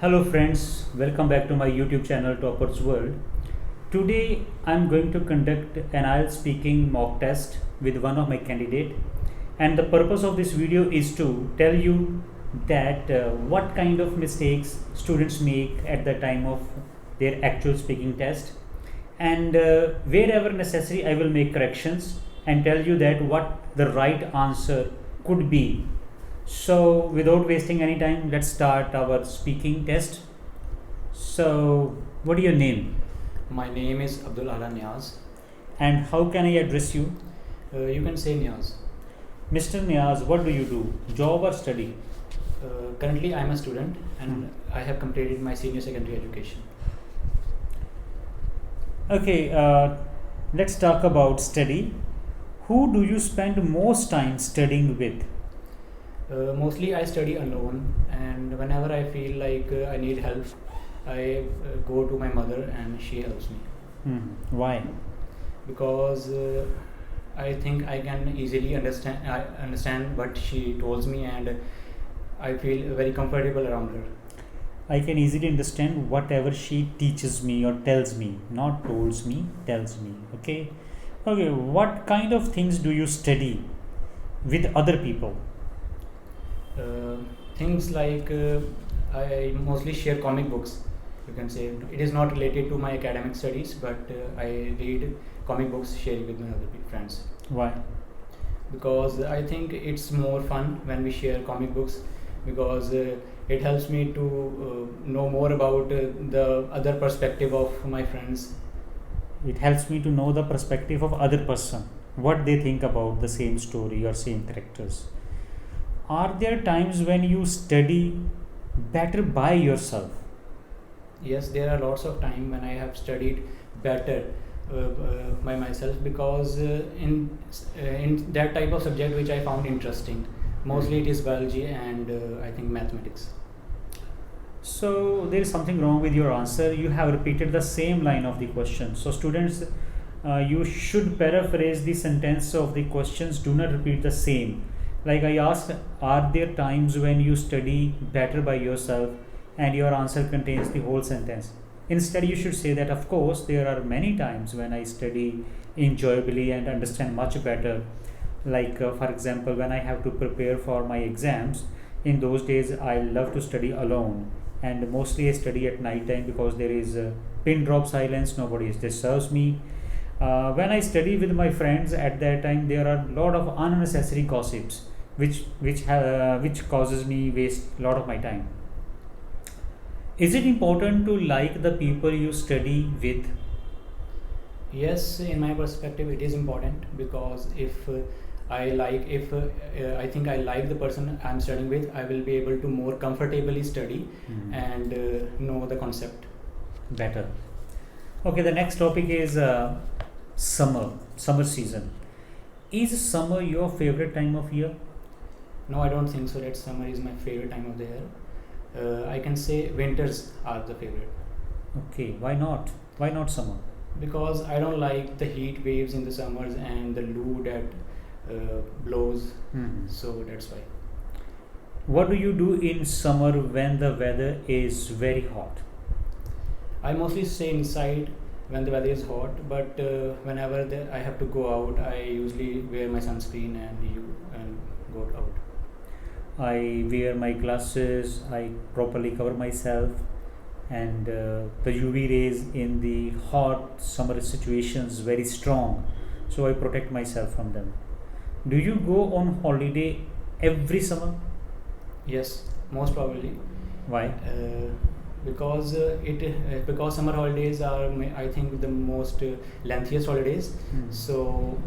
Hello friends, welcome back to my YouTube channel Toppers World. Today I'm going to conduct an IELTS speaking mock test with one of my candidate, and the purpose of this video is to tell you that what kind of mistakes students make at the time of their actual speaking test, and wherever necessary I will make corrections and tell you that what the right answer could be. So without wasting any time, let's start our speaking test. So what is your name My name is Abdul Ala Niaz. and how can I address you? You can say Niaz. Mr. Niaz, what do you do? Job or study? Currently, I am a student and I have completed my senior secondary education. Okay, let's talk about study. Who do you spend most time studying with? Mostly, I study alone, and whenever I feel like I need help, I go to my mother and she helps me Why? because I think I can easily understand what she tells me, and I feel very comfortable around her. I can easily understand whatever she teaches me or tells me, not tells me, tells me. Okay. Okay, what kind of things do you study with other people? Things like I mostly share comic books. You can say it is not related to my academic studies, but I read comic books, share with my other friends. Why? Because I think it's more fun when we share comic books, because it helps me to know more about the other perspective of my friends. It helps me to know the perspective of other person, what they think about the same story or same characters. Are there times when you study better by yourself? Yes, there are lots of time when I have studied better by myself, because in that type of subject which I found interesting, mostly it is biology and I think mathematics. So there is something wrong with your answer. You have repeated the same line of the question. So students, you should paraphrase the sentence of the questions. Do not repeat the same. Like I asked, are there times when you study better by yourself, and your answer contains the whole sentence? Instead, you should say that, of course, there are many times when I study enjoyably and understand much better. Like, for example, when I have to prepare for my exams, in those days I love to study alone, and mostly I study at night time because there is a pin drop silence, nobody disturbs me. When I study with my friends, at that time there are a lot of unnecessary gossips which causes me waste a lot of my time. Is it important to like the people you study with? Yes, in my perspective, it is important, because if I think I like the person I'm studying with, I will be able to more comfortably study and know the concept Better. Okay, the next topic is summer season. Is summer your favorite time of year? No, I don't think so that summer is my favorite time of the year. I can say winters are the favorite, Okay, why not? Why not summer? because I don't like the heat waves in the summers and the loo that blows. So that's why. What do you do in summer when the weather is very hot? I mostly stay inside when the weather is hot, but whenever I have to go out, I usually wear my sunscreen and go out. I wear my glasses, I properly cover myself, and the UV rays in the hot summer situations very strong, so I protect myself from them. Do you go on holiday every summer? Yes, most probably. Why? Because summer holidays are, I think, the most lengthiest holidays. So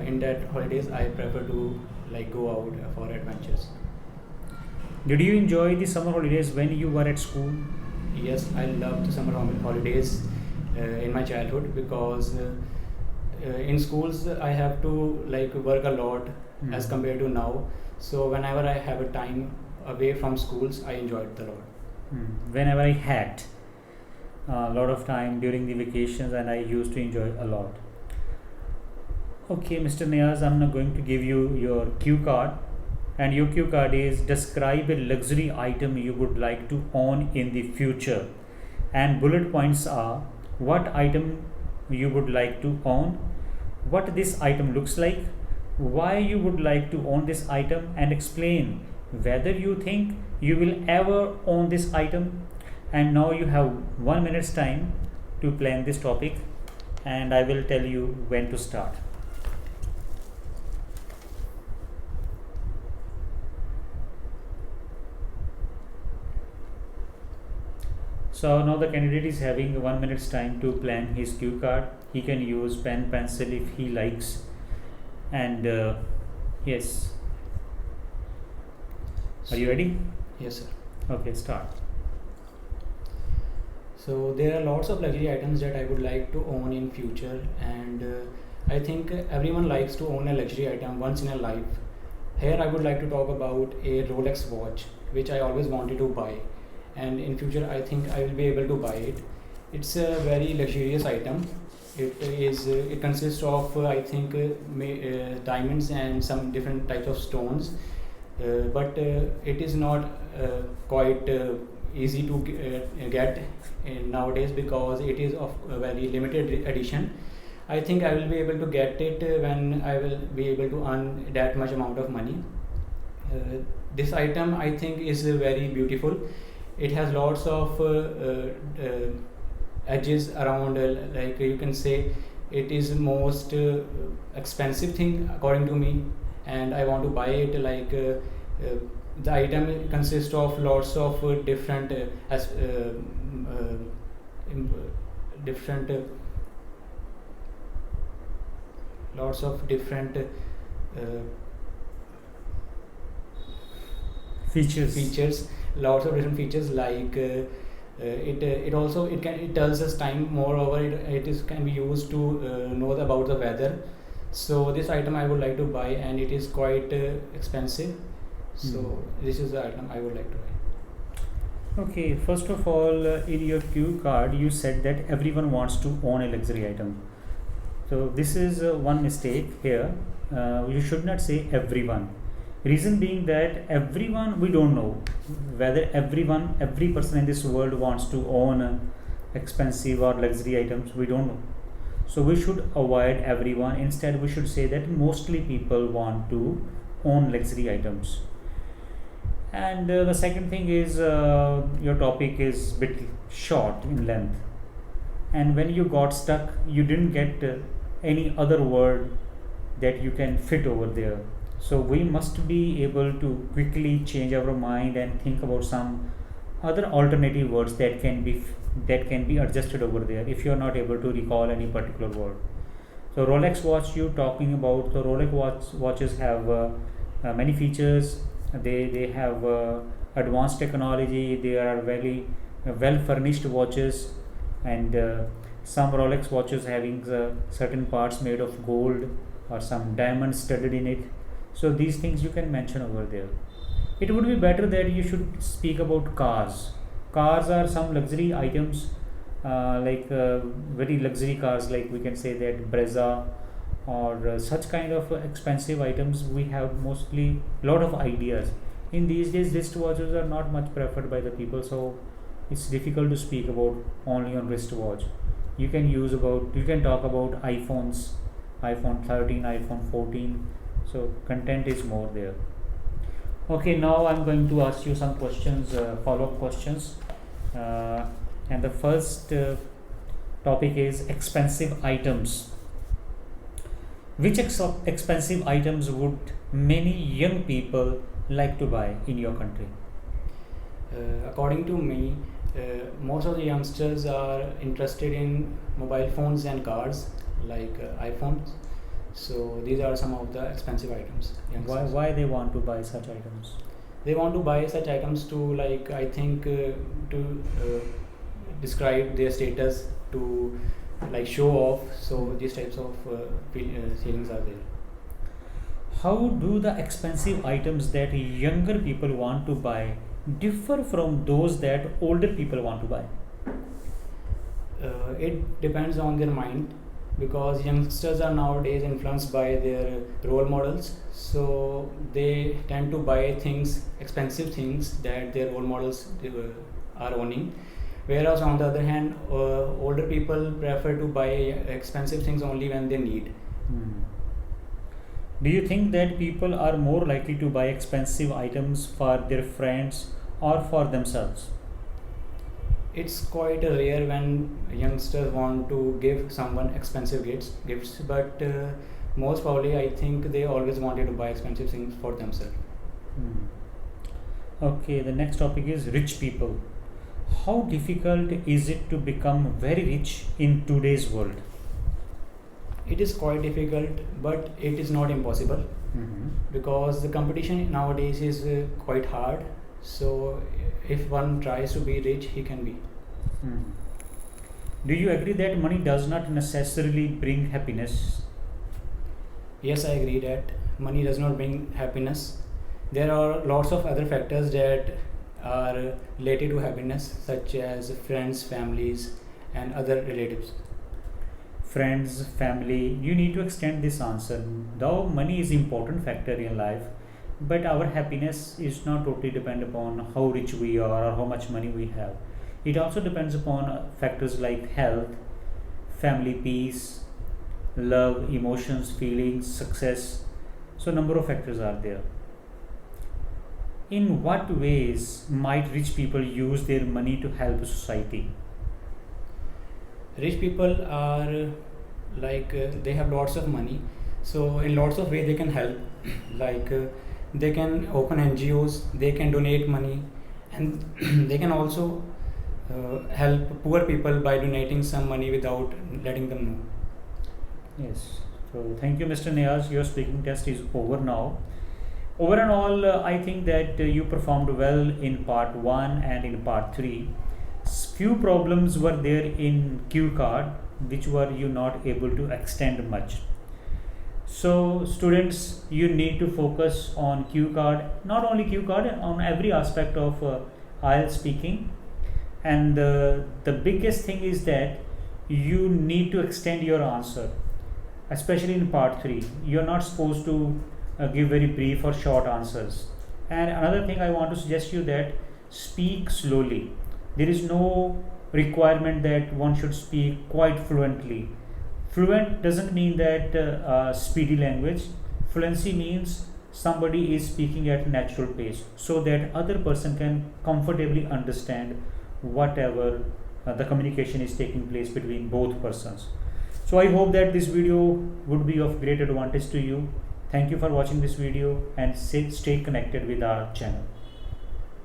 in that holidays, I prefer to like go out for adventures. Did you enjoy the summer holidays when you were at school? Yes, I loved summer holidays in my childhood, because in schools I have to like work a lot as compared to now. So whenever I have a time away from schools, I enjoyed it a lot. Whenever I had a lot of time during the vacations, and I used to enjoy a lot. Okay, Mr. Niaz, I'm not going to give you your cue card. And your cue card is describe a luxury item you would like to own in the future. And bullet points are what item you would like to own, what this item looks like, why you would like to own this item, and explain whether you think you will ever own this item. And now you have 1 minute's time to plan this topic, and I will tell you when to start. So now the candidate is having 1 minute's time to plan his cue card. He can use pen, pencil if he likes. And yes, are you ready? Yes, sir. Okay, start. So there are lots of luxury items that I would like to own in future, and I think everyone likes to own a luxury item once in a life. Here I would like to talk about a Rolex watch, which I always wanted to buy, and in future I think I will be able to buy it. It's a very luxurious item. It consists of I think diamonds and some different types of stones, but it is not quite easy to get nowadays because it is of a very limited edition. I think I will be able to get it when I will be able to earn that much amount of money. This item I think is very beautiful. It has lots of edges around, like you can say it is most expensive thing according to me, and I want to buy it. Like the item consists of lots of different lots of different Features. Lots of different features, like it tells us time. Moreover, can be used to know about the weather. So this item I would like to buy, and it is quite expensive. So this is the item I would like to buy. Okay, first of all, in your cue card, you said that everyone wants to own a luxury item. So this is one mistake here. You should not say everyone. Reason being that everyone, we don't know whether every person in this world wants to own expensive or luxury items. We don't know. So we should avoid everyone. Instead, we should say that mostly people want to own luxury items. And the second thing is your topic is bit short in length, and when you got stuck, you didn't get any other word that you can fit over there. So we must be able to quickly change our mind and think about some other alternative words that can be adjusted over there if you are not able to recall any particular word. So Rolex watch you talking about. The Rolex watches have many features. They have advanced technology. They are very well furnished watches, and some Rolex watches having certain parts made of gold or some diamonds studded in it. So these things you can mention over there. It would be better that you should speak about cars. Cars are some luxury items, like very luxury cars, like we can say that Brezza or such kind of expensive items. We have mostly lot of ideas. In these days, wristwatches are not much preferred by the people, so it's difficult to speak about only on wristwatch. You can talk about iPhones, iPhone 13, iPhone 14. So content is more there. Okay, now I'm going to ask you some questions, follow-up questions, and the first topic is expensive items. Which expensive items would many young people like to buy in your country? According to me, most of the youngsters are interested in mobile phones and cars, like iPhones. So these are some of the expensive items. Why they want to buy such items? They want to buy such items to, like, I think to describe their status, to like show off. So these types of feelings are there. How do the expensive items that younger people want to buy differ from those that older people want to buy? It depends on their mind. because youngsters are nowadays influenced by their role models, so they tend to buy things, expensive things that their role models are owning. Whereas on the other hand, older people prefer to buy expensive things only when they need. Do you think that people are more likely to buy expensive items for their friends or for themselves? It's quite rare when youngsters want to give someone expensive gifts, but most probably I think they always wanted to buy expensive things for themselves. Okay, the next topic is rich people. How difficult is it to become very rich in today's world? It is quite difficult, but it is not impossible, because the competition nowadays is quite hard. So if one tries to be rich, he can be. Do you agree that money does not necessarily bring happiness? Yes, I agree that money does not bring happiness. There are lots of other factors that are related to happiness, such as friends, families, and other relatives. Friends, family, you need to extend this answer. Though money is important factor in life, but our happiness is not totally depend upon how rich we are or how much money we have. It also depends upon factors like health, family peace, love, emotions, feelings, success. So number of factors are there. In what ways might rich people use their money to help society? Rich people are they have lots of money, so in lots of ways they can help. like they can open NGOs, they can donate money, and they can also help poor people by donating some money without letting them know. Yes. So thank you, Mr. Niaz. Your speaking test is over now. Over and all, I think that you performed well in part 1 and in part 3. Few problems were there in cue card, which were you not able to extend much. So students, you need to focus on cue card, not only cue card, on every aspect of IELTS speaking. And the biggest thing is that you need to extend your answer, especially in part 3. You're not supposed to give very brief or short answers. And another thing I want to suggest you that speak slowly. There is no requirement that one should speak quite fluently. Fluent doesn't mean that speedy language. Fluency means somebody is speaking at natural pace so that other person can comfortably understand whatever the communication is taking place between both persons. So I hope that this video would be of great advantage to you. Thank you for watching this video and stay connected with our channel.